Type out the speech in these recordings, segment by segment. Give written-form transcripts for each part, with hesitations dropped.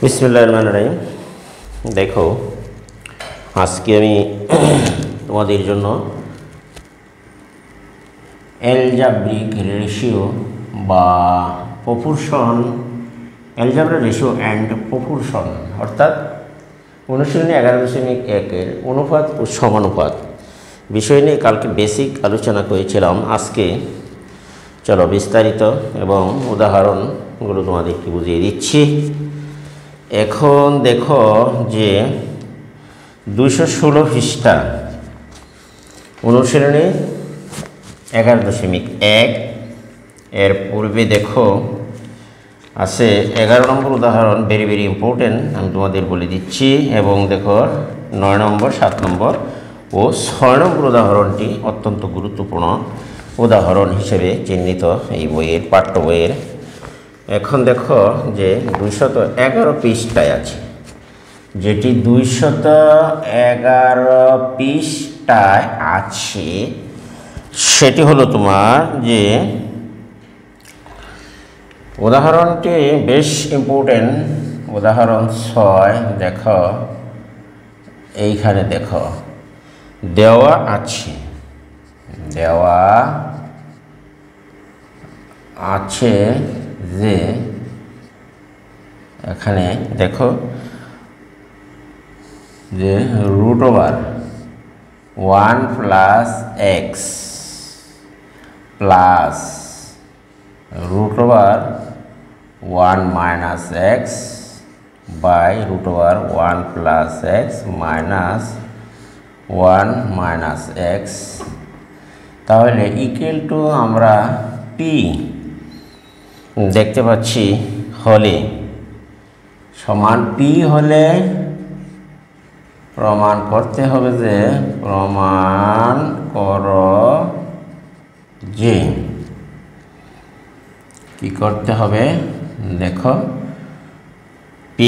বিসমিল্লাহির রহমানির রহিম। দেখো, আজকে আমি তোমাদের জন্য অ্যালজাব্রিক রেশিও বা proportion, algebra ratio and proportion অর্থাৎ অনুশীলনী 11.1-এর অনুপাত ও সমানুপাত বিষয় নিয়ে কালকে বেসিক আলোচনা করেছিলাম। আজকে চলো বিস্তারিত এবং উদাহরণগুলো তোমাদেরকে বুঝিয়ে দিচ্ছি। এখন দেখো যে 216 পৃষ্ঠা অনুশীলনী 11.1 এর পূর্বে দেখো আছে 11 নম্বর উদাহরণ, ভেরি ভেরি ইম্পর্টেন্ট, আমি তোমাদের বলে দিচ্ছি। এবং দেখো 9 নম্বর, 7 নম্বর ও 6 নম্বর উদাহরণটি অত্যন্ত গুরুত্বপূর্ণ উদাহরণ হিসেবে চিহ্নিত এই বইয়ের, পাঠ্য বইয়ের। এখন দেখো যে 211 পৃষ্ঠায় আছে, যেটি 211 পৃষ্ঠায় আছে সেটি হলো তোমার যে উদাহরণটি বেশ ইম্পর্টেন্ট। উদাহরণ 6 দেখো, এইখানে দেখো দেওয়া আছে যে এখানে দেখো যে √1 + x plus √1 - x by √1 + x minus 1 - x, তাহলে ইকুয়াল টু আমরা p দেখতে পাচ্ছি হলে সমান p হলে প্রমাণ করতে হবে যে প্রমাণ করো যে কি করতে হবে দেখো, p²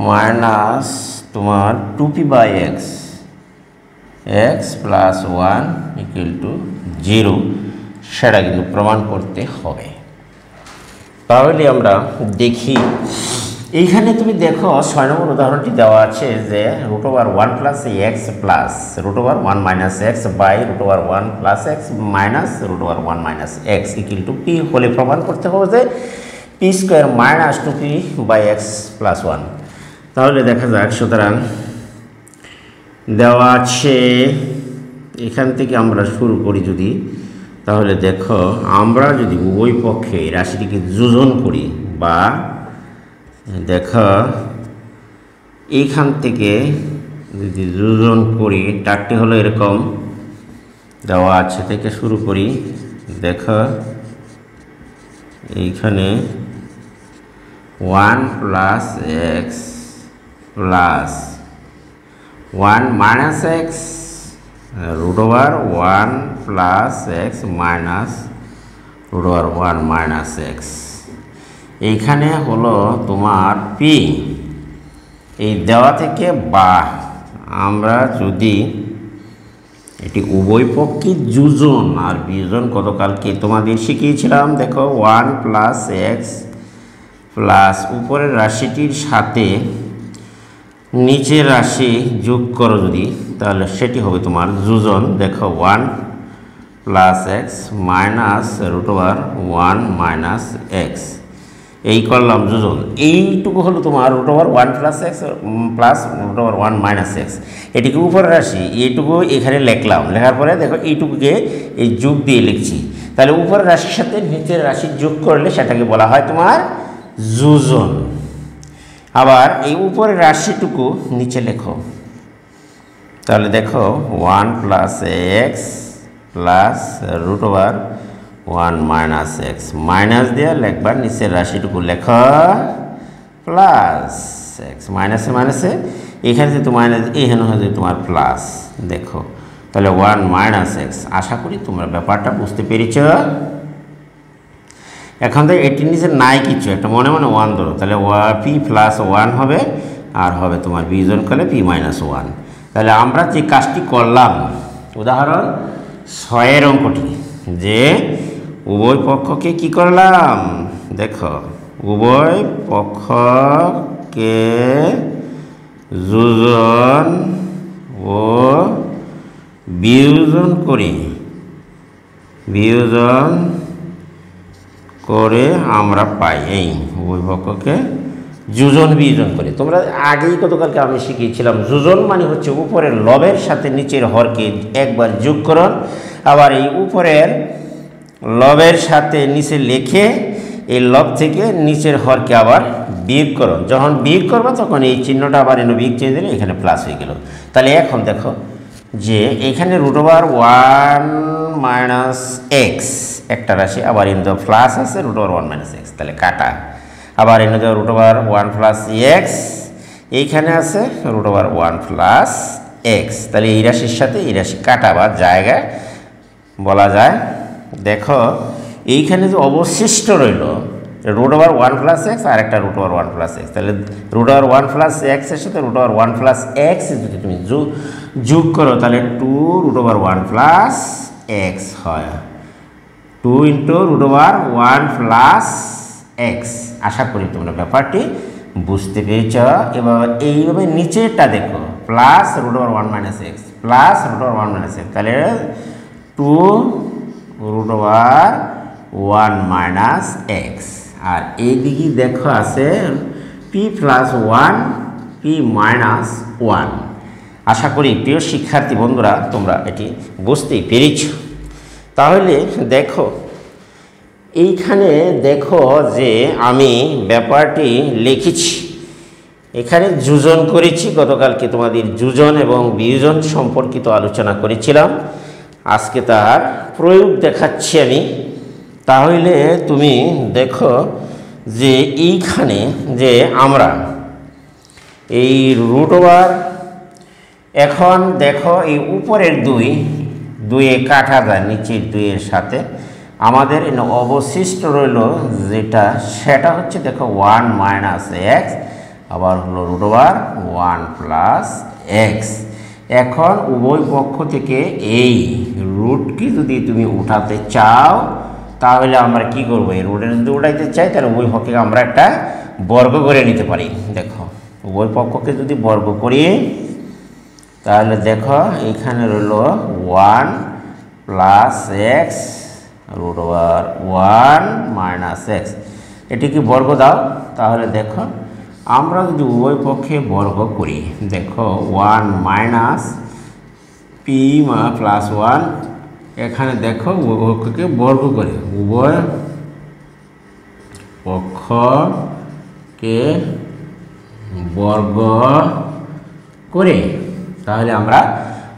মাইনাস তোমার 2p/x x + 1 = 0 সেটা কিন্তু প্রমাণ করতে হবে। তাহলে আমরা দেখি, এইখানে তুমি দেখো 6 নম্বর উদাহরণটি দেওয়া আছে যে √1 + x plus √1 - x by √1 + x minus √1 - x = p হলে প্রমাণ করতে হবে যে p² মাইনাস 2p/x + 1। তাহলে দেখা যাক, সুতরাং দেওয়া আছে, এখান থেকে আমরা শুরু করি যদি, তাহলে দেখো আমরা যদি উভয় পক্ষে রাশিটিকে যোজন করি বা দেখো এইখান থেকে যদি যোজন করি, টারটি হলো এরকম দেওয়া আছে থেকে শুরু করি। দেখো এইখানে 1 + x plus 1 - x √1 + x minus √1 - x, এইখানে হলো তোমার p। এই দেওয়া থেকে বা আমরা যদি এটি উভয় পক্ষে যোজন আর বিয়োজন গতকালকে তোমাদের শিখিয়েছিলাম। দেখো 1 + x প্লাস উপরের রাশিটির সাথে নিচের রাশি যোগ করো যদি, তাহলে সেটি হবে তোমার যোজন। দেখো 1 + x মাইনাস √1 - x, এই করলাম যোজন। এইটুকু হলো তোমার √1 + x প্লাস √1 - x, এটিকে উপরের রাশি, এইটুকু এখানে লিখলাম। লেখার পরে দেখো এইটুকুকে এই যোগ দিয়ে লিখছি। তাহলে উপরের রাশির সাথে নিচের রাশি যোগ করলে সেটাকে বলা হয় তোমার যোজন। আবার এই উপরের রাশিটুকু নিচে লেখো, তাহলে দেখো 1 + x প্লাস √1 - x মাইনাস দিয়ে লেখবার, নিচের রাশিটুকু লেখো প্লাস x, মাইনাসে মাইনাসে এখানে যেহেতু মাইনাস, এখানে হয়ে তোমার প্লাস। দেখো তাহলে 1 - x, আশা করি তোমরা ব্যাপারটা বুঝতে পেরেছ। এখন তো এটির নিচে নাই কিছু, একটা মনে মনে 1 ধরো, তাহলে p + 1 হবে, আর হবে তোমার বিয়োজন করলে p - 1। তাহলে আমরা যে কাজটি করলাম উদাহরণ 6 অঙ্কটি, যে উভয় পক্ষকে কি করলাম দেখো উভয় পক্ষকে যোজন ও বিয়োজন করে আমরা পাই। এই উভয় পক্ষকে যোজন বিয়োজন করে, তোমরা আগেই গতকালকে আমি শিখিয়েছিলাম যোজন মানে হচ্ছে উপরের লবের সাথে নিচের হরকে একবার যোগকরণ, আবার এই উপরের লবের সাথে নিচে লিখে এই লব থেকে নিচের হরকে আবার বিয়োগ করো। যখন বিয়োগ করবো তখন এই চিহ্নটা আবার এনে বিয়োগ চিহ্ন দিলে এখানে প্লাস হয়ে গেল। তাহলে এখন দেখো যে এখানে √1 - x একটা রাশি, আবার এনে প্লাস আছে √1 - x, তাহলে কাটা। আবার এনে দেওয়া √1 + x, এইখানে আছে √1 + x, তাহলে এই রাশির সাথে এই রাশি কাটা বা জায়গায় বলা যায়। দেখো এইখানে যে অবশিষ্ট রইল √1 + x আর একটা √1 + x, তাহলে √1 + x এর সাথে √1 + x যদি তুমি যোগ করো তাহলে 2√1 + x হয়, 2 × √1 + x। আশা করি তোমরা ব্যাপারটি বুঝতে পেরেছ। এবার এইভাবে নিচেরটা দেখো +√1 - x +√1 - x, তাহলে 2√1 - x। আর এইদিকে দেখো আছে p + 1 p - 1। আশা করি প্রিয় শিক্ষার্থী বন্ধুরা তোমরা এটি বুঝতেই পেরেছ। তাহলে দেখো এইখানে দেখো যে আমি ব্যাপারটি লিখেছি, এখানে যোজন করেছি। গতকালকে তোমাদের যোজন এবং বিয়োজন সম্পর্কিত আলোচনা করেছিলাম, আজকে তার প্রয়োগ দেখাচ্ছি আমি। তাহলে তুমি দেখো যে এইখানে যে আমরা এই √, এখন দেখো এই উপরের 2 কাটা যায় নিচের 2 সাথে, আমাদের অবশিষ্ট রইল যেটা সেটা হচ্ছে দেখো 1 - x, আবার হলো √1 + x। এখন উভয় পক্ষ থেকে এই রুটকে যদি তুমি উঠাতে চাও তাহলে আমরা কি করব, এই রুটের যদি উঠাইতে চাই তাহলে উভয় পক্ষকে আমরা একটা বর্গ করে নিতে পারি। দেখো উভয় পক্ষকে যদি বর্গ করি তাহলে দেখো এখানে রইল 1 + x √1 - x, এটিকে বর্গ দাও। তাহলে দেখো আমরা যদি উভয় পক্ষে বর্গ করি, দেখো 1 - p + 1, এখানে দেখো উভয় পক্ষকে বর্গ করে, উভয় পক্ষকে বর্গ করে, তাহলে আমরা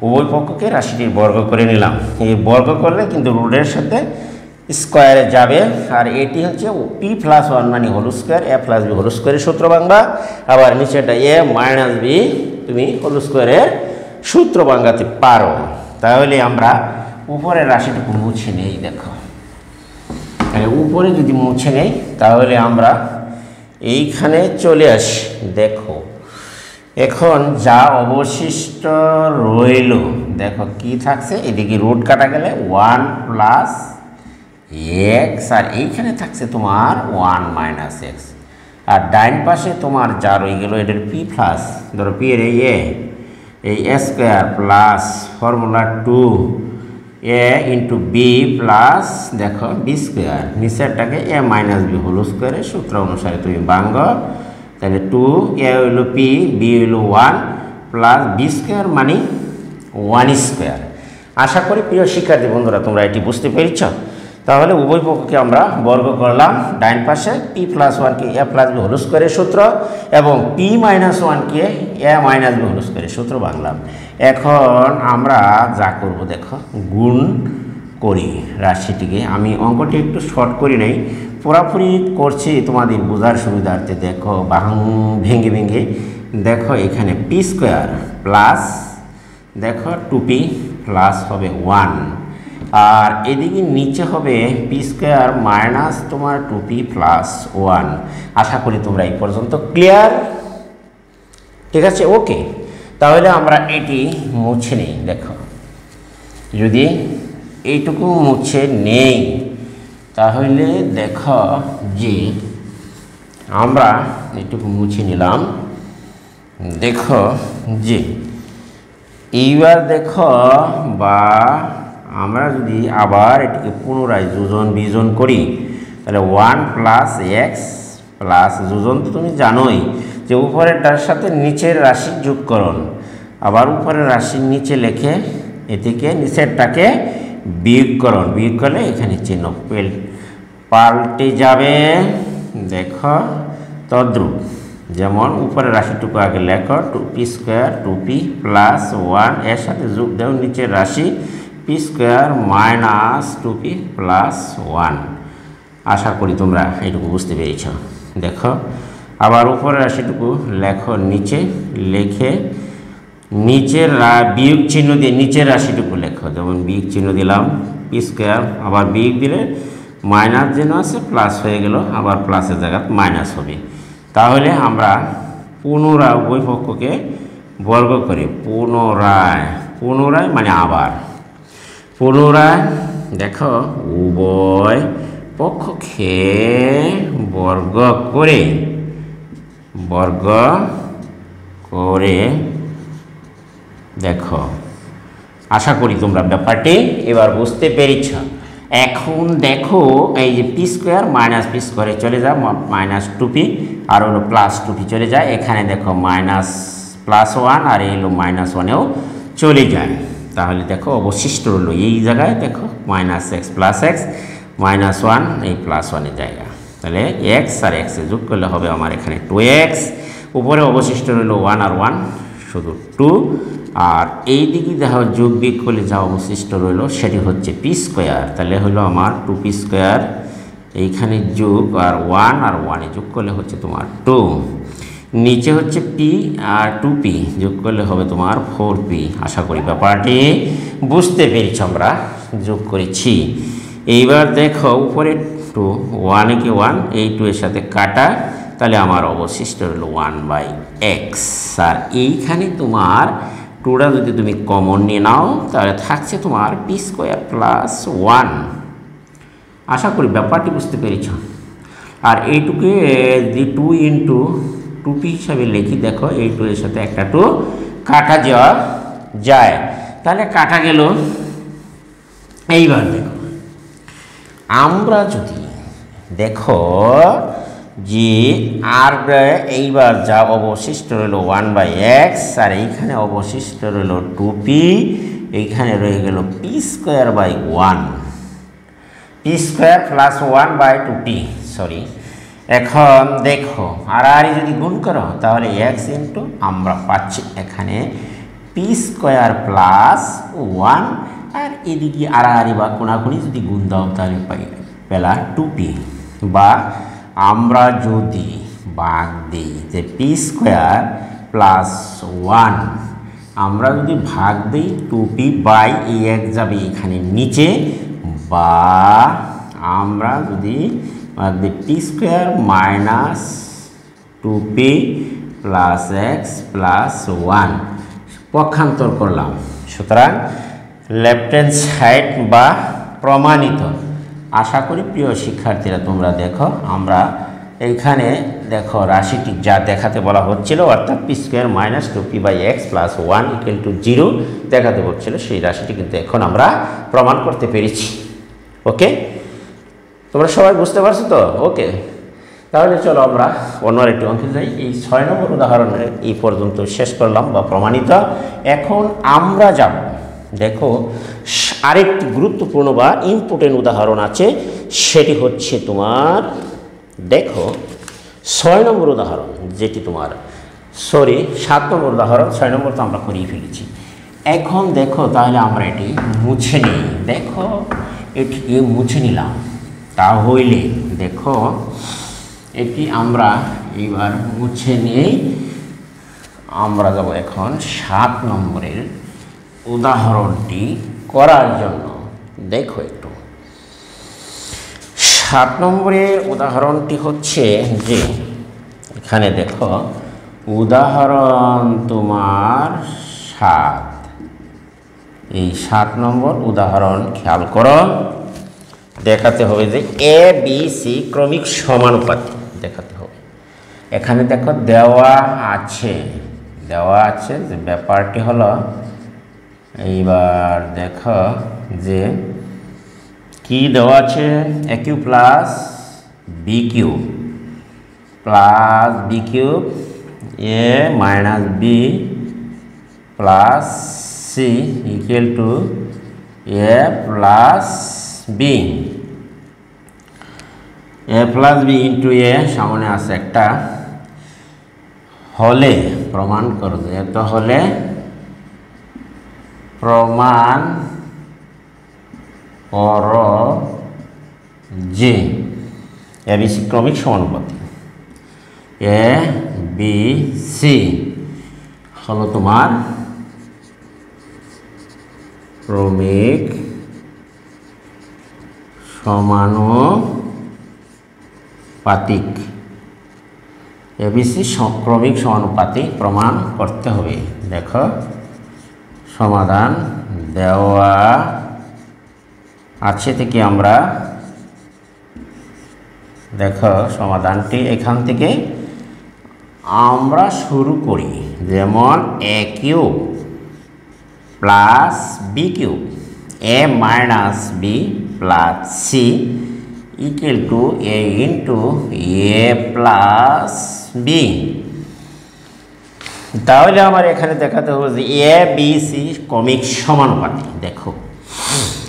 উভয় পক্ষকে রাশিটির বর্গ করে নিলাম। এই বর্গ করলে কিন্তু রুটের সাথে স্কোয়ারে যাবে, আর এটি হচ্ছে p + 1 মানে whole square, a + b whole স্কোয়ারের সূত্র বাংলা, আবার নিচেটা a - b তুমি হোল স্কোয়ারের সূত্র বাংলাতে পারো। তাহলে আমরা উপরের রাশিটুকু মুছে নেই। দেখো উপরে যদি মুছে নেই তাহলে আমরা এইখানে চলে আসি। দেখো এখন যা অবশিষ্ট রইল দেখো কি থাকছে, এদিকে রুট কাটা গেলে 1 + x, আর এইখানে থাকছে তোমার 1 - x, আর ডাইন পাশে তোমার যা রয়ে গেল এটার p প্লাস, ধরো p এর এই a² plus formula 2a × b plus দেখো b², নিচেরটাকে a - b হোল স্কোয়ারের সূত্র অনুসারে তুমি ভাঙ, তাহলে 2a হইল p, b হইল 1 প্লাস b² মানে 1²। আশা করি প্রিয় শিক্ষার্থী বন্ধুরা তোমরা এটি বুঝতে পেরেছ। তাহলে উভয় পক্ষকে আমরা বর্গ করলাম, ডাইন পাশে p + 1 কে a + b হোল স্কোয়ারের সূত্র এবং p - 1 কে a - b হোল স্কোয়ারের সূত্র বাংলাম। এখন আমরা যা করব দেখো গুণ করি রাশিটিকে। আমি অঙ্কটি একটু শর্ট করি নাই, পুরাপুরি করছি তোমাদের বোঝার সুবিধার্থে। দেখো ভেঙে ভেঙে দেখো এখানে p² প্লাস দেখো 2p প্লাস হবে 1, আর এদিকে নিচে হবে p² মাইনাস তোমার 2p প্লাস 1। আশা করি তোমরা এই পর্যন্ত ক্লিয়ার, ঠিক আছে? ওকে, তাহলে আমরা এটি মুছে নিই। দেখো যদি এইটুকু মুছে নেই তাহলে দেখো যে আমরা একটু মুছে নিলাম। দেখো যে এইবার দেখো বা আমরা যদি আবার এটিকে পুনরায় যোজন বিয়োজন করি তাহলে 1 প্লাস এক্স প্লাস যোজন তো তুমি জানোই যে উপরেরটার সাথে নিচের রাশি যোগকরণ, আবার উপরের রাশির নিচে লেখে এটিকে নিচেরটাকে বিয়োগকরণ, বিয়োগ করলে এখানে চিহ্ন পাল্টে যাবে। দেখো তদ্রূপ যেমন উপরের রাশিটুকু আগে লেখো 2p স্কোয়ার 2p প্লাস 1 এর সাথে যোগ দেও নিচের রাশি p square minus 2p plus 1। আশা করি তোমরা এইটুকু বুঝতে পেরেছ। দেখো আবার উপরের রাশিটুকু লেখো নিচে, লেখে নিচের বিয়োগ চিহ্ন দিয়ে নিচের রাশিটুকু লেখো, যেমন বিয়োগ চিহ্ন দিলাম p স্কোয়ার, আবার বিয়োগ দিলে মাইনাস যেন আছে প্লাস হয়ে গেল, আবার প্লাসের জায়গায় মাইনাস হবে। তাহলে আমরা পুনরায় উভয় পক্ষকে বর্গ করে পুনরায় মানে আবার পুনরায় দেখো উভয় পক্ষকে বর্গ করে দেখো। আশা করি তোমরা ব্যাপারটি এবার বুঝতে পেরেছ। এখন দেখো এই যে পি স্কোয়ার মাইনাস পি স্কোয়ারে চলে যায় মাইনাস 2p, আর হলো প্লাস 2p চলে যায়, এখানে দেখো মাইনাস প্লাস 1 আর এই হলো মাইনাস 1এও চলে যায়। তাহলে দেখো অবশিষ্ট হলো এই জায়গায় দেখো minus x plus x minus 1 এই প্লাস 1-এর জায়গা, তাহলে এক্স আর এক্সে যোগ করলে হবে আমার এখানে 2x, উপরে অবশিষ্ট রইল 1 আর 1 শুধু 2, আর এই দিকে দেখো যোগ বিয়োগ করলে যা অবশিষ্ট রইল সেটি হচ্ছে পি স্কোয়ার, তাহলে হলো আমার 2p স্কোয়ার, এইখানে যোগ আর 1 যোগ করলে হচ্ছে তোমার 2, নিচে হচ্ছে পি আর 2p যোগ করলে হবে তোমার 4p। আশা করি ব্যাপারটি বুঝতে পেরেছ, আমরা যোগ করেছি। এইবার দেখো উপরে 2 1-কে 1 এই 2 এর সাথে কাটা, তাহলে আমার অবশিষ্ট হলো 1/x, আর এইখানে তোমার 2টা যদি তুমি কমন নিয়ে নাও তাহলে থাকছে তোমার পি স্কোয়ার প্লাস 1। আশা করি ব্যাপারটি বুঝতে পেরেছ। আর এইটুকে যদি 2 ইন্টু 2p হিসাবে লিখি, দেখো এই 2 এর সাথে একটা 2 কাটা যাওয়া যায়, তাহলে কাটা গেল। এইবার দেখো আমরা যদি দেখো যে আর এইবার যা অবশিষ্ট রইল 1/x, আর এইখানে অবশিষ্ট রইল 2p, এইখানে রয়ে গেল P square by 1, P square plus 1/2p sorry. এখন দেখো আর যদি গুণ করো তাহলে x ইন্টু আমরা পাচ্ছি এখানে পি স্কোয়ার প্লাস 1, আর এদিকে আর বা কোনাকুনি যদি গুণ দাও তাহলে পেলা 2p, বা আমরা যদি ভাগ দিই যে পি স্কোয়ার প্লাস 1, আমরা যদি ভাগ দিই 2p বাই এই এক যাবে এখানে নিচে, বা আমরা যদি ভাগ দিই P square minus 2p plus x plus 1 পক্ষান্তর করলাম। সুতরাং লেফট হ্যান্ড সাইড বা প্রমাণিত। আশা করি প্রিয় শিক্ষার্থীরা তোমরা দেখো আমরা এইখানে দেখো রাশিটি যা দেখাতে বলা হচ্ছিল, অর্থাৎ P square minus 2p by X plus 1 equal to 0 দেখাতে বলছিল, সেই রাশিটি কিন্তু এখন আমরা প্রমাণ করতে পেরেছি। ওকে, তোমরা সবাই বুঝতে পারছো তো? ওকে, তাহলে চলো আমরা অন্য একটি অঙ্কে যাই। এই 6 নম্বর উদাহরণে এই পর্যন্ত শেষ করলাম বা প্রমাণিত। এখন আমরা যাব দেখো আরেকটি গুরুত্বপূর্ণ বা ইম্পর্টেন্ট উদাহরণ আছে, সেটি হচ্ছে তোমার দেখো 6 নম্বর উদাহরণ, যেটি তোমার 7 নম্বর উদাহরণ, 6 নম্বর তো আমরা করিয়ে ফেলেছি। এখন দেখো তাহলে আমরা এটি মুছে নিই। দেখো এটিকে মুছে নিলাম, তাহলে দেখো এটি আমরা এইবার মুছে নিই। আমরা যাব এখন 7 নম্বরের উদাহরণটি করার জন্য। দেখো একটু 7 নম্বরের উদাহরণটি হচ্ছে যে এখানে দেখো উদাহরণ তোমার 7, এই 7 নম্বর উদাহরণ খেয়াল করো। দেখাতে হবে যে এ বি সি ক্রমিক সমানুপাতি দেখাতে হবে। এখানে দেখো দেওয়া আছে যে ব্যাপারটি হলো, এইবার দেখো যে কি দেওয়া আছে, A cube plus B cube A minus B plus C equal to A plus B into A সামনে আছে একটা হলে প্রমাণ করো, এত হলে প্রমাণ কর যে এ বি সি ক্রমিক সমানুপাতি। এ বি সি হলো তোমার ক্রমিক সমানুপাতিক। এবিসি ক্রমিক সমানুপাতিক প্রমাণ করতে হবে। দেখো সমাধান দেওয়া আছে থেকে আমরা দেখো সমাধানটি এখান থেকে আমরা শুরু করি, যেমন A cube plus B cube A minus B plus C equal to A into A plus B. তাহলে আমার এখানে দেখাতে হবে যে এ বি সি ক্রমিক সমানুপাতি। দেখো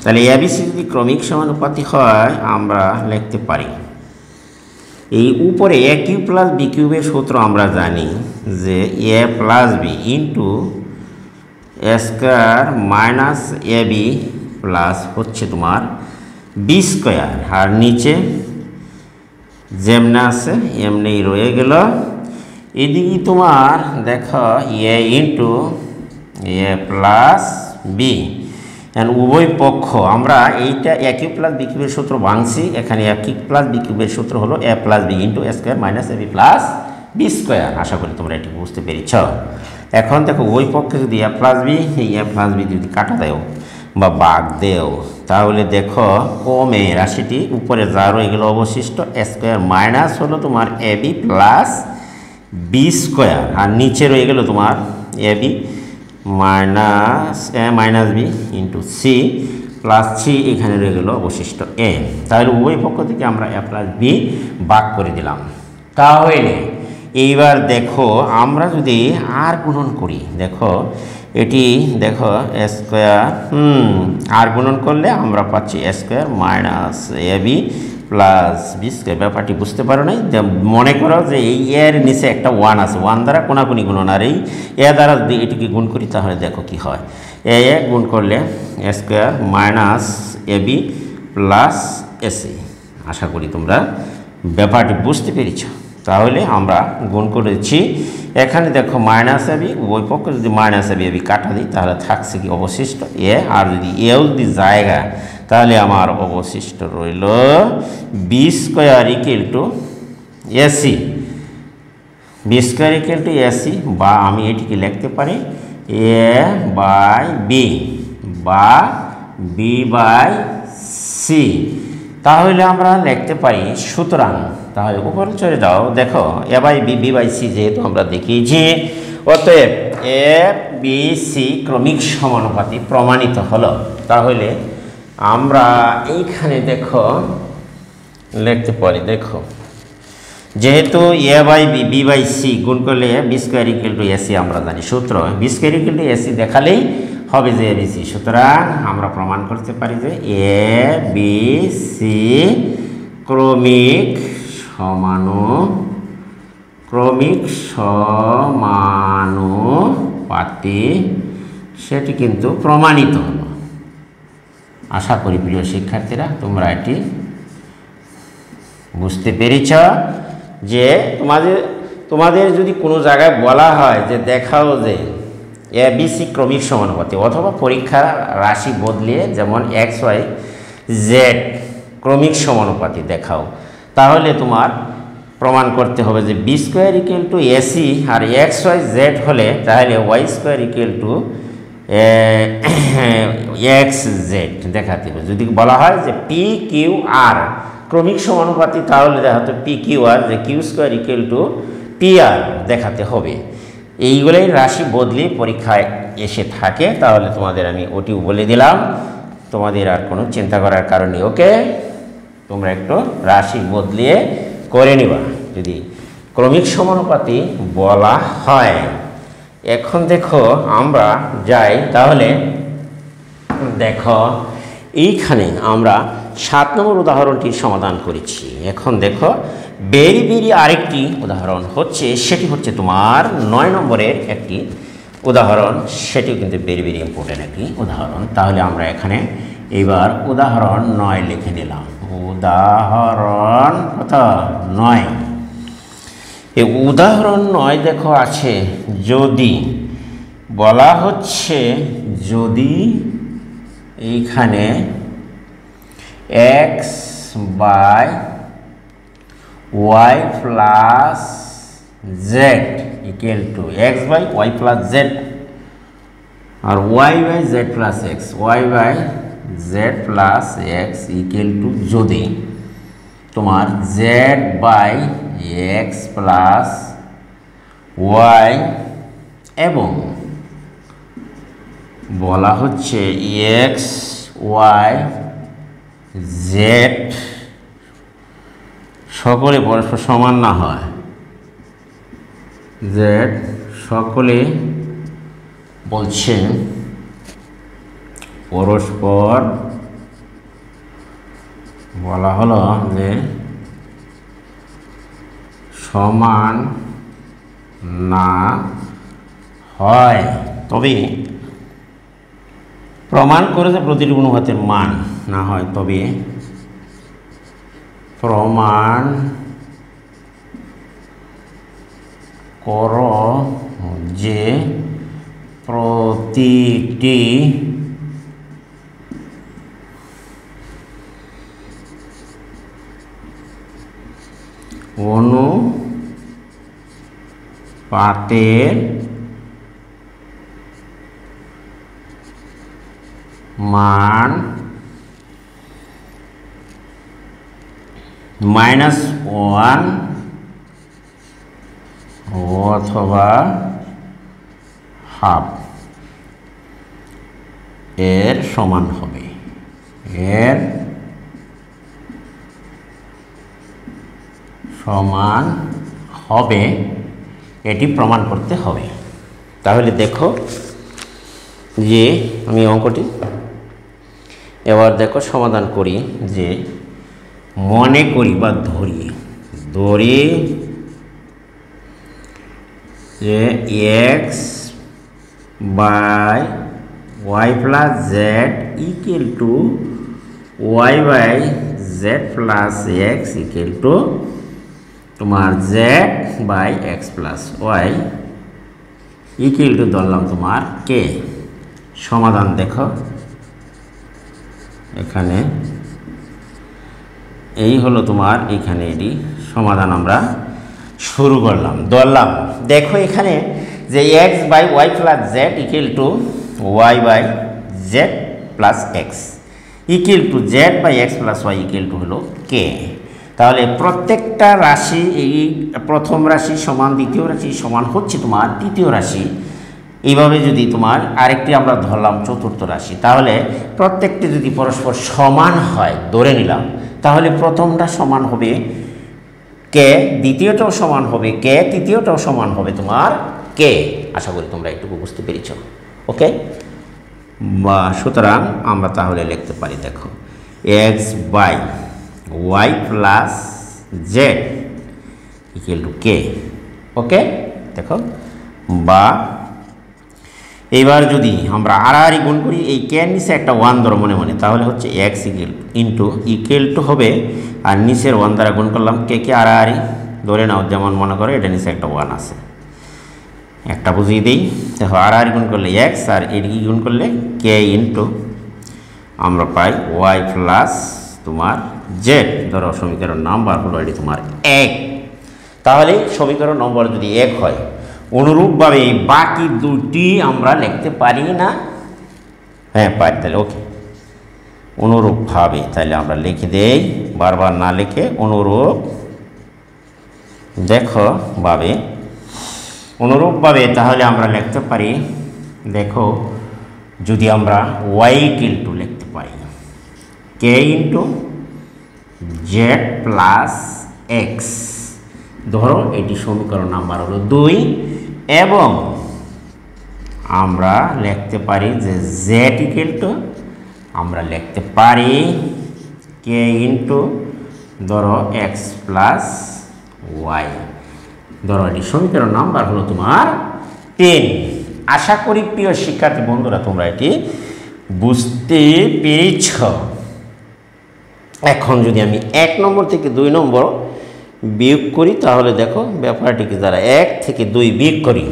তাহলে এ বি সি যদি ক্রমিক সমানুপাতি হয় আমরা লিখতে পারি এই উপরে এ কিউব প্লাস বি কিউবের সূত্র আমরা জানি যে এ প্লাস বি ইন্টু এ স্কোয়ার মাইনাস এ বি প্লাস হচ্ছে তোমার বি স্কোয়ার, আর নিচে যেমনি আছে এমনি রয়ে গেল। এদিকে তোমার দেখো এ ইন্টু এ প্লাস বি, উভয় পক্ষ আমরা এইটা এ কিউব প্লাস বি কিউবের সূত্র ভাঙছি, এখানে এ কিউব প্লাস বি কিউবের সূত্র হলো এ প্লাস বি ইন্টু এ স্কোয়ার মাইনাস এ বি প্লাস বি স্কোয়ার। আশা করি তোমরা এটি বুঝতে পেরেছ। এখন দেখো ওই পক্ষে যদি এ প্লাস বি, এই এ প্লাস বি যদি কাটা দেও বা বাঘ দেও, তাহলে দেখো কমে রাশিটি উপরে যা রয়ে গেল অবশিষ্ট এ স্কোয়ার মাইনাস হলো তোমার A B plus B square, আর নিচে রয়ে গেল তোমার A B minus A minus B into C plus C, এখানে রয়ে গেল অবশিষ্ট এ। তাহলে উভয় পক্ষ থেকে আমরা এ প্লাস বি ভাগ করে দিলাম। তাহলে এইবার দেখো আমরা যদি আর গুণন করি, দেখো এটি দেখো এ স্কোয়ার আর গুণন করলে আমরা পাচ্ছি এ স্কোয়ার মাইনাস এ বি প্লাস বি স্কোয়ার। ব্যাপারটি বুঝতে পারো নাই? মনে করো যে এই এর নিচে একটা ওয়ান আছে, ওয়ান দ্বারা কোনাকুনি গুণন, আর এই এ দ্বারা যদি এটিকে গুণ করি তাহলে দেখো কি হয়, এ গুণ করলে এ স্কোয়ার মাইনাস এ বি প্লাস এসি। আশা করি তোমরা ব্যাপারটি বুঝতে পেরেছ। তাহলে আমরা গুণ করেছি, এখানে দেখো মাইনাস এ বি, ওই পক্ষে যদি মাইনাস এ বি কাটা দিই তাহলে থাকছে কি অবশিষ্ট এ, আর যদি এও যদি জায়গা তাহলে আমার অবশিষ্ট রইল B square equal to AC. B square equal to AC, বা আমি এটিকে লিখতে পারি এ বাই বি বা বি বাই সি। তাহলে আমরা লিখতে পারি সুতরাং, তাহলে উপরে চলে যাও, দেখো A by B B by C যেহেতু আমরা দেখিয়েছি, অতএব এ বি সি ক্রমিক সমানুপাতি প্রমাণিত হলো। তাহলে আমরা এইখানে দেখো লিখতে পারি, দেখো যেহেতু A by B B by C গুণ করলে B square equal to AC আমরা জানি সূত্র, B square equal to AC দেখালেই হবে যে এ বি সি। সুতরাং আমরা প্রমাণ করতে পারি যে এ বি সি ক্রমিক সমানুপাতি, সেটি কিন্তু প্রমাণিত হলো। আশা করি প্রিয় শিক্ষার্থীরা তোমরা এটি বুঝতে পেরেছ যে তোমাদের যদি কোনো জায়গায় বলা হয় যে দেখাও যে এ বি সি ক্রমিক সমানুপাতি, অথবা পরীক্ষার রাশি বদলিয়ে যেমন এক্স ওয়াই জেড ক্রমিক সমানুপাতি দেখাও, তাহলে তোমার প্রমাণ করতে হবে যে B square equal to AC, আর এক্স ওয়াই জেড হলে তাহলে Y square equal to X Z দেখাতে হবে। যদি বলা হয় যে পি কিউ আর ক্রমিক সমানুপাতি, তাহলে দেখাতে পি কিউ আর যে Q square equal to P R দেখাতে হবে। এইগুলোই রাশি বদলে পরীক্ষায় এসে থাকে, তাহলে তোমাদের আমি ওটিও বলে দিলাম, তোমাদের আর কোনো চিন্তা করার কারণ নেই। ওকে, তোমরা একটু রাশি বদলিয়ে করে নিবা যদি ক্রমিক সমানুপাতি বলা হয়। এখন দেখো আমরা যাই, তাহলে দেখো এইখানে আমরা 7 নম্বর উদাহরণটির সমাধান করেছি। এখন দেখো বেরি আরেকটি উদাহরণ হচ্ছে, সেটি হচ্ছে তোমার 9 নম্বরের একটি উদাহরণ, সেটিও কিন্তু বেরি ইম্পর্টেন্ট একটি উদাহরণ। তাহলে আমরা এখানে এবার উদাহরণ 9 লিখে নিলাম। উদাহরণ কত? 9। এই উদাহরণ 9 দেখো আছে, যদি বলা হচ্ছে যদি এইখানে x by y plus Z equal to x by y plus Z আর y by Z plus X, y by Z plus X equal to যদি তোমার Z by X plus Y এবং বলা হচ্ছে এক্স ওয়াই জেড সকলে পরস্পর সমান না হয়, জেড সকলে বলছে পরস্পর বলা হলো যে সমান না হয়, তবে প্রমাণ করে যে প্রতিটি অনুপাতের মান না হয়, তবে প্রমাণ কর যে প্রতিটি অনুপাতের মান -1 অথবা হাফ এর সমান হবে, এর সমান হবে, এটি প্রমাণ করতে হবে। তাহলে দেখো যে আমি অঙ্কটি এবার দেখো সমাধান করি, যে মনে করি বা ধরি যে X by Y plus Z equal to Y by Z plus X equal to তোমার Z by X plus Y equal to ধরলাম তোমার কে। সমাধান দেখো এখানে এই হলো তোমার, এখানে এটি সমাধান আমরা শুরু করলাম, ধরলাম। দেখো এখানে যে X by Y plus Z equal to Y by Z plus X equal to Z by X plus Y equal to হলো কে। তাহলে প্রত্যেকটা রাশি, এই প্রথম রাশি সমান দ্বিতীয় রাশি সমান হচ্ছে তোমার তৃতীয় রাশি, এইভাবে যদি তোমার আরেকটি আমরা ধরলাম চতুর্থ রাশি, তাহলে প্রত্যেকটি যদি পরস্পর সমান হয় ধরে নিলাম, তাহলে প্রথমটা সমান হবে কে, দ্বিতীয়টাও সমান হবে কে, তৃতীয়টাও সমান হবে তোমার কে। আশা করি তোমরা একটু বুঝতে পেরেছ। ওকে, বা সুতরাং আমরা তাহলে লিখতে পারি, দেখো X by Y plus Z equal to K. Okay, দেখো বা এইবার যদি আমরা আড়াআড়ি গুণ করি, এই কে নিচে একটা 1 ধরো মনে মনে, তাহলে হচ্ছে এক্স ইকুয়াল টু হবে, আর নিচের 1 দ্বারা গুণ করলাম কে কে আড়াআড়ি ধরে নাও, যেমন মনে করো এটা নিচে একটা 1 আছে, একটা বুঝিয়ে দিই। দেখো আড়াআড়ি গুণ করলে এক্স আর এদিকে গুণ করলে কে ইন্টু আমরা পাই ওয়াই প্লাস তোমার জেড। ধরো সমীকরণ নাম্বার হলো এটি তোমার 1। তাহলে সমীকরণ নম্বর যদি 1 হয়, অনুরূপভাবে বাকি দুটি আমরা লিখতে পারি না, হ্যাঁ পারি, তাহলে ওকে। অনুরূপভাবে তাহলে আমরা লিখে দেই, বারবার না লিখে অনুরূপ দেখো ভাবে, অনুরূপভাবে তাহলে আমরা লিখতে পারি, দেখো যদি আমরা y ইকুয়াল লিখতে পারি k into Z plus x, ধরো এটি সমীকরণ নাম্বার হলো 2, এবং আমরা লিখতে পারি যে z ইকুয়াল আমরা লিখতে পারি k ইন্টু ধরো এক্স প্লাস ওয়াই, ধরো এটি সমীকরণ নাম্বার হলো তোমার 3। আশা করি প্রিয় শিক্ষার্থী বন্ধুরা তোমরা এটি বুঝতে পেরেছ। এখন যদি আমি 1 নম্বর থেকে 2 নম্বর বিয়োগ করি তাহলে দেখো ব্যাপারটিকে দ্বারা 1 থেকে 2 বিয়োগ করি।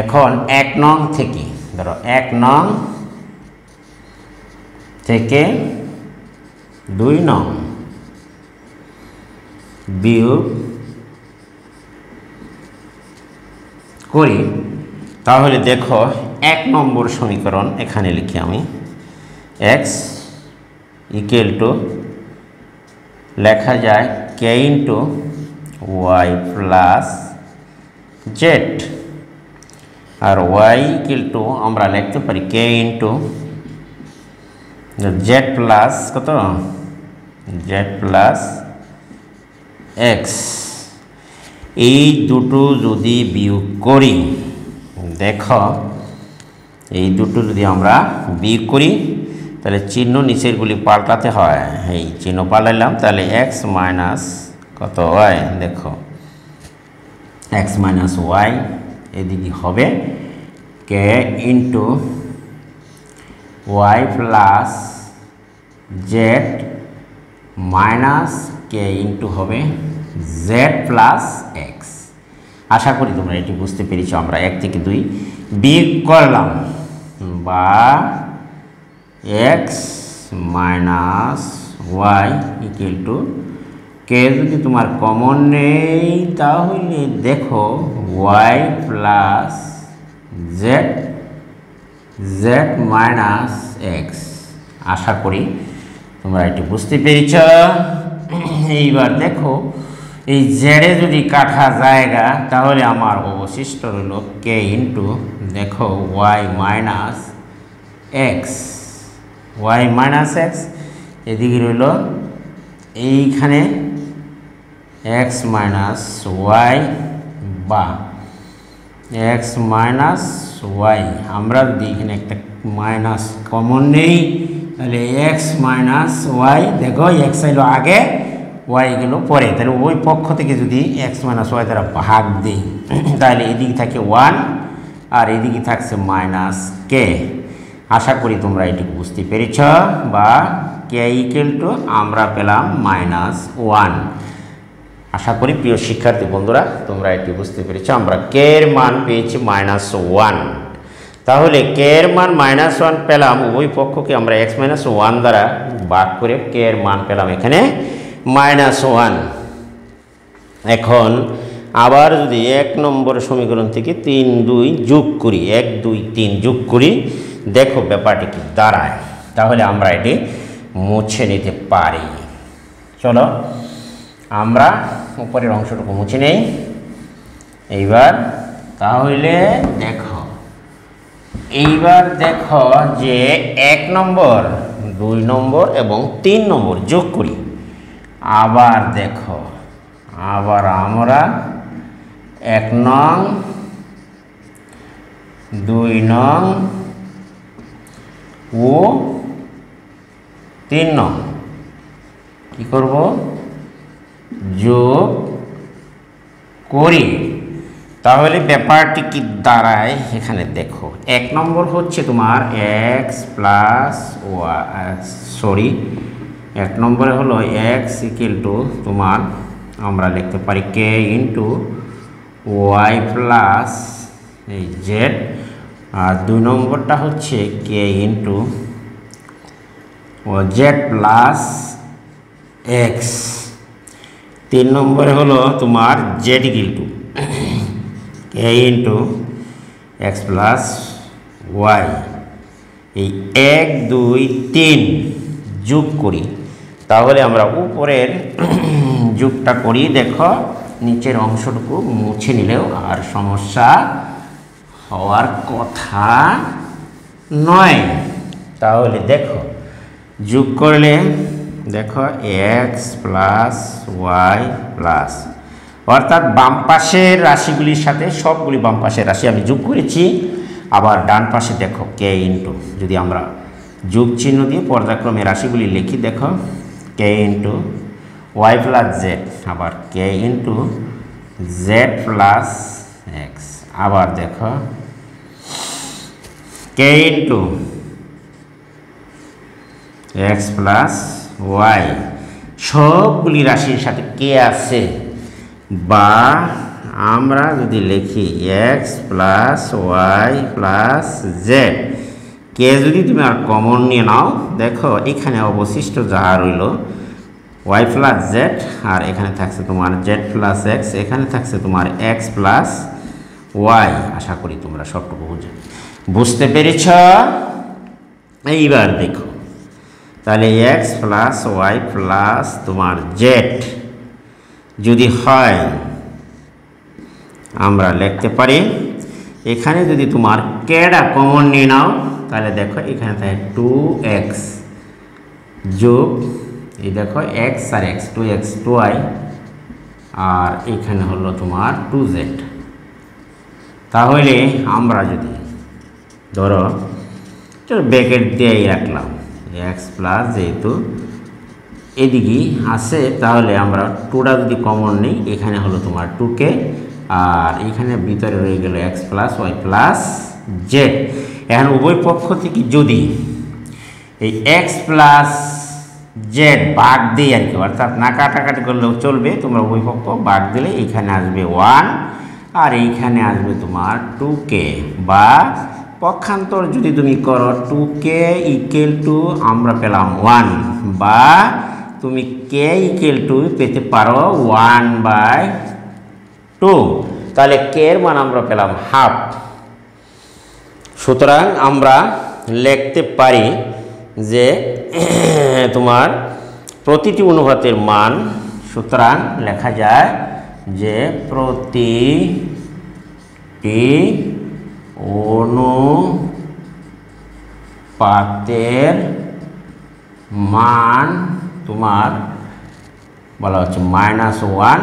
এখন 1 নং থেকে ধরো 1 নং থেকে 2 নং বিয়োগ করি, তাহলে দেখো 1 নম্বর সমীকরণ এখানে লিখি আমি, x ইকুয়াল টু লেখা যায় k into Y plus Z, আর y ইকুয়াল টু আমরা লিখতে পারি k ইন্টু জেড প্লাস কত, জেড প্লাস এক্স। এই দুটো যদি বিয়োগ করি, দেখো এই দুটো যদি আমরা বিয়োগ করি তাহলে চিহ্ন নিচেরগুলি পাল্টাতে হয়, এই চিহ্ন পাল্টাইলাম, তাহলে x মাইনাস কত y, দেখো x মাইনাস ওয়াই এদিকে হবে k into Y plus Z minus k into হবে z প্লাস এক্স। আশা করি তোমরা এটি বুঝতে পেরেছ। আমরা 1 থেকে 2 বিয়োগ করলাম, বা x minus Y equal to k যদি তোমার কমন নেই তাহলে দেখো y plus Z, Z minus X. আশা করি তোমরা এটি বুঝতে পেরেছ। এইবার দেখো এই জেডে যদি কাটা জায়গা তাহলে আমার অবশিষ্ট রইল k ইন্টু দেখো y minus X, Y minus X, এদিকে রইল এইখানে এক্স মাইনাস ওয়াই, বা এক্স মাইনাস ওয়াই। আমরা যদি এখানে একটা মাইনাস কমন নেই তাহলে এক্স মাইনাস ওয়াই, দেখো এক্স এলো আগে ওয়াই গেল পরে, তাহলে ওই পক্ষ থেকে যদি এক্স মাইনাস ওয়াই দ্বারা ভাগ দিই তাহলে এদিকে থাকে 1 আর এদিকে থাকছে মাইনাস কে। আশা করি তোমরা এটি বুঝতে পেরেছ, বা কে ইকুয়াল টু আমরা পেলাম -1। আশা করি প্রিয় শিক্ষার্থী বন্ধুরা তোমরা এটি বুঝতে পেরেছ। আমরা কে এর মান পেয়েছি -1, তাহলে কে এর মান -1 পেলাম, উভয় পক্ষকে আমরা x - 1 দ্বারা ভাগ করে কে এর মান পেলাম এখানে -1। এখন আবার যদি 1 নম্বর সমীকরণ থেকে 3, 2 যোগ করি, 1, 2, 3 যোগ করি, দেখো ব্যাপারটি কি দাঁড়ায়, তাহলে আমরা এটি মুছে নিতে পারি। চলো আমরা উপরের অংশটুকু মুছে নেই এইবার। তাহলে দেখো এইবার দেখো যে 1 নম্বর, 2 নম্বর এবং 3 নম্বর যোগ করি। আবার দেখো আবার আমরা 1 নং, 2 নং ও 3 নং কি করব, যোগ করি। তাহলে ব্যাপারটি কি দাঁড়ায় এখানে দেখো, 1 নম্বর হচ্ছে তোমার x প্লাস ওয়াই, 1 নম্বরে হলো x ইকুয়াল টু তোমার আমরা লিখতে পারি k ইন্টু ওয়াই প্লাস এই জেড, আর 2 নম্বরটা হচ্ছে k into Z plus X. 3 নম্বরে হলো তোমার Z equal to k into X plus Y, এই 1 2 3 যোগ করি, তাহলে আমরা উপরের যোগটা করি। দেখো নিচের অংশটুকু মুছে নিলেও আর সমস্যা হওয়ার কথা নয়। তাহলে দেখো যোগ করলে দেখো x প্লাস ওয়াই প্লাস, অর্থাৎ বাম পাশের রাশিগুলির সাথে সবগুলি বাম পাশের রাশি আমি যোগ করেছি। আবার ডান পাশে দেখো কে ইন্টু, যদি আমরা যোগ চিহ্ন দিয়ে পর্যায়ক্রমে রাশিগুলি লিখি, দেখো K into Y plus Z, আবার K into Z plus X, আবার দেখো K into X plus Y. সবগুলি রাশির সাথে কে আছে, বা আমরা যদি লিখি X plus Y plus Z, K যদি তুমি আর কমন নিয়ে নাও, দেখো এখানে অবশিষ্ট যাহা রইল ওয়াই প্লাস জেড, আর এখানে থাকছে তোমার জেড প্লাস এক্স, এখানে থাকছে তোমার এক্স প্লাস ওয়াই। আশা করি তোমরা সবটুকু বুঝতে পেরেছ। এইবার দেখো তাহলে এক্স প্লাস ওয়াই প্লাস তোমার জেড যদি হয়, আমরা লিখতে পারি এখানে যদি তোমার কেডা কমন নিয়ে নাও, তাহলে দেখো এখানে থাকে 2x যোগ এই দেখো x আর x 2x 2y, আর এখানে হলো তোমার 2z। তাহলে আমরা যদি ধরো ব্র্যাকেট দিয়েই রাখলাম x প্লাস, যেহেতু এদিকে আছে তাহলে আমরা 2টা যদি কমন নিই, এখানে হলো তোমার 2k, আর এখানে ভিতরে রয়ে গেল x plus Y plus Z. এখন উভয় পক্ষ থেকে যদি এই x প্লাস জেড ভাগ দিই আর কি, অর্থাৎ না কাটাকাটি করলেও চলবে, তোমরা উভয় পক্ষ ভাগ দিলে এখানে আসবে 1 আর এইখানে আসবে তোমার 2k, বা পক্ষান্তর যদি তুমি করো 2k ইকুয়াল টু আমরা পেলাম 1, বা তুমি k ইকুয়াল টু পেতে পারো 1/2, তাহলে k এর মান আমরা পেলাম হাফ। সুতরাং আমরা লিখতে পারি যে তোমার প্রতিটি অনুপাতের মান, সুতরাং লেখা যায় যে প্রতিটি অনুপাতের মান তোমার বলা হচ্ছে -1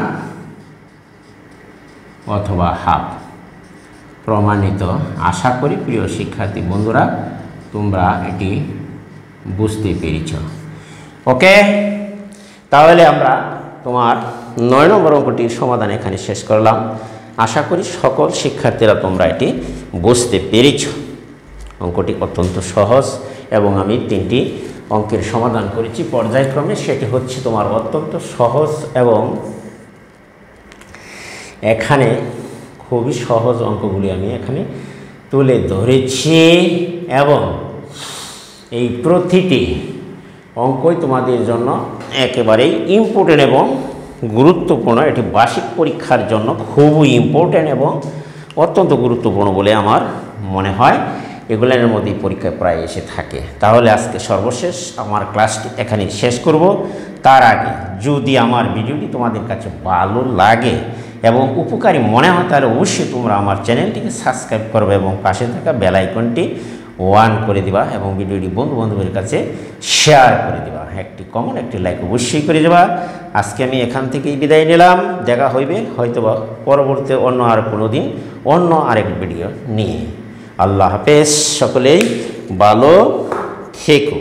অথবা হাফ। প্রমাণিত। আশা করি প্রিয় শিক্ষার্থী বন্ধুরা তোমরা এটি বুঝতে পেরেছ। ওকে, তাহলে আমরা তোমার 9 নম্বর অঙ্কটির সমাধান এখানে শেষ করলাম। আশা করি সকল শিক্ষার্থীরা তোমরা এটি বুঝতে পেরেছ। অঙ্কটি অত্যন্ত সহজ এবং আমি 3টি অঙ্কের সমাধান করেছি পর্যায়ক্রমে। সেটি হচ্ছে তোমার অত্যন্ত সহজ এবং এখানে খুবই সহজ অঙ্কগুলি আমি এখানে তুলে ধরেছি, এবং এই প্রতিটি অঙ্কই তোমাদের জন্য একেবারেই ইম্পর্টেন্ট এবং গুরুত্বপূর্ণ। এটি বার্ষিক পরীক্ষার জন্য খুবই ইম্পর্টেন্ট এবং অত্যন্ত গুরুত্বপূর্ণ বলে আমার মনে হয়। এগুলোর মধ্যেই পরীক্ষায় প্রায় এসে থাকে। তাহলে আজকে সর্বশেষ আমার ক্লাসটি এখানেই শেষ করব। তার আগে যদি আমার ভিডিওটি তোমাদের কাছে ভালো লাগে এবং উপকারী মনে হয়, তাহলে অবশ্যই তোমরা আমার চ্যানেলটিকে সাবস্ক্রাইব করবে এবং পাশে থাকা বেল আইকনটি অন করে দিবা এবং ভিডিওটি বন্ধু বান্ধবের কাছে শেয়ার করে দিবা। একটি কমেন্ট, একটি লাইক অবশ্যই করে যাবা। আজকে আমি এখান থেকেই বিদায় নিলাম। দেখা হইবে হয়তোবা পরবর্তী অন্য আর কোনো দিন অন্য আরেক ভিডিও নিয়ে। আল্লাহ হাফেজ, সকলেই ভালো থেকো।